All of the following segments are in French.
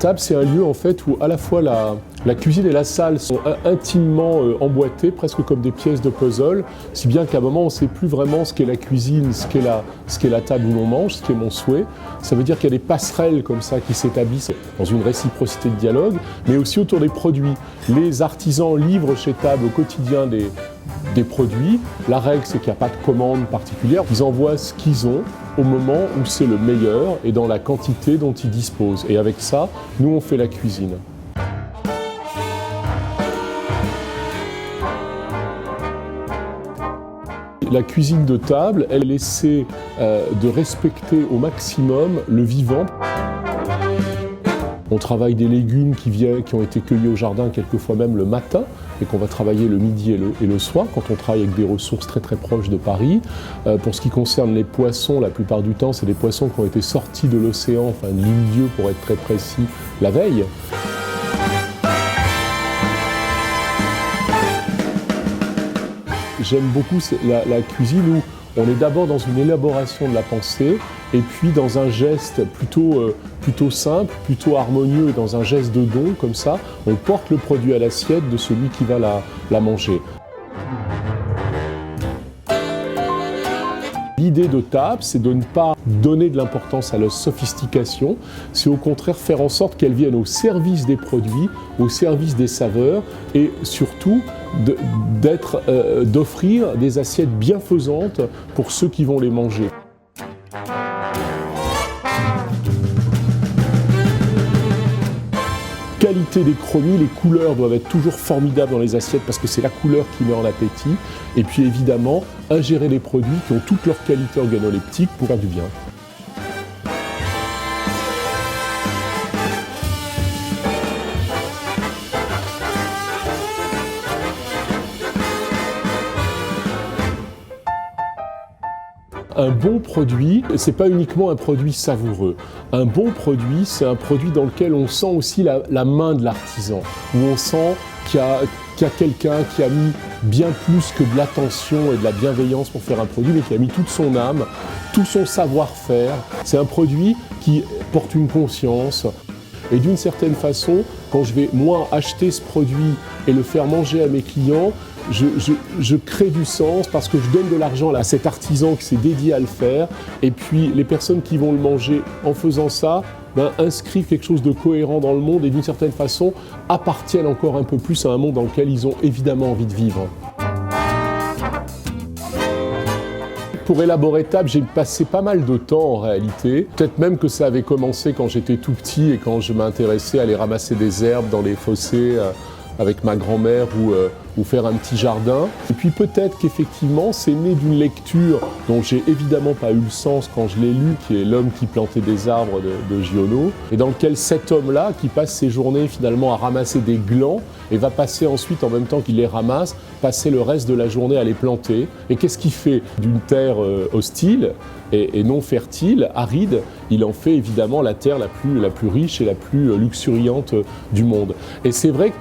table, c'est un lieu en fait où à la fois la cuisine et la salle sont intimement emboîtées, presque comme des pièces de puzzle, si bien qu'à un moment on ne sait plus vraiment ce qu'est la cuisine, ce qu'est la table où l'on mange, ce qui est mon souhait. Ça veut dire qu'il y a des passerelles comme ça qui s'établissent dans une réciprocité de dialogue, mais aussi autour des produits. Les artisans livrent chez Table au quotidien des produits. La règle, c'est qu'il n'y a pas de commande particulière. Ils envoient ce qu'ils ont au moment où c'est le meilleur et dans la quantité dont ils disposent. Et avec ça, nous, on fait la cuisine. La cuisine de table, elle essaie de respecter au maximum le vivant. On travaille des légumes qui ont été cueillis au jardin, quelquefois même le matin, et qu'on va travailler le midi et le soir, quand on travaille avec des ressources très très proches de Paris. Pour ce qui concerne les poissons, la plupart du temps, c'est des poissons qui ont été sortis de l'océan, enfin de l'île-dieu pour être très précis, la veille. J'aime beaucoup la cuisine où on est d'abord dans une élaboration de la pensée et puis dans un geste plutôt simple, plutôt harmonieux et dans un geste de don comme ça, on porte le produit à l'assiette de celui qui va la manger. L'idée de Table, c'est de ne pas donner de l'importance à la sophistication, c'est au contraire faire en sorte qu'elle vienne au service des produits, au service des saveurs et surtout d'offrir des assiettes bienfaisantes pour ceux qui vont les manger. Qualité des chronies, les couleurs doivent être toujours formidables dans les assiettes parce que c'est la couleur qui met en appétit. Et puis évidemment, ingérer des produits qui ont toutes leurs qualités organoleptiques pour faire du bien. Un bon produit, c'est pas uniquement un produit savoureux. Un bon produit, c'est un produit dans lequel on sent aussi la main de l'artisan, où on sent qu'il y a quelqu'un qui a mis bien plus que de l'attention et de la bienveillance pour faire un produit, mais qui a mis toute son âme, tout son savoir-faire. C'est un produit qui porte une conscience. Et d'une certaine façon, quand je vais, moi, acheter ce produit et le faire manger à mes clients, je crée du sens parce que je donne de l'argent à cet artisan qui s'est dédié à le faire. Et puis, les personnes qui vont le manger en faisant ça, inscrivent quelque chose de cohérent dans le monde et d'une certaine façon, appartiennent encore un peu plus à un monde dans lequel ils ont évidemment envie de vivre. Pour élaborer Table, j'ai passé pas mal de temps en réalité. Peut-être même que ça avait commencé quand j'étais tout petit et quand je m'intéressais à aller ramasser des herbes dans les fossés avec ma grand-mère ou faire un petit jardin. Et puis peut-être qu'effectivement, c'est né d'une lecture dont j'ai évidemment pas eu le sens quand je l'ai lu, qui est L'homme qui plantait des arbres de Giono, et dans lequel cet homme-là, qui passe ses journées finalement à ramasser des glands, et va passer ensuite, en même temps qu'il les ramasse, passer le reste de la journée à les planter. Et qu'est-ce qu'il fait d'une terre hostile et non fertile, aride, il en fait évidemment la terre la plus riche et la plus luxuriante du monde. Et c'est vrai que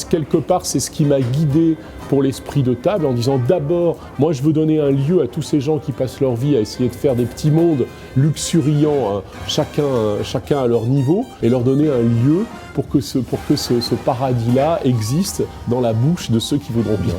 quelque part, c'est ce qui m'a guidé pour l'esprit de Table en disant d'abord, moi je veux donner un lieu à tous ces gens qui passent leur vie à essayer de faire des petits mondes luxuriants, chacun à leur niveau, et leur donner un lieu pour que ce paradis-là existe dans la bouche de ceux qui voudront bien.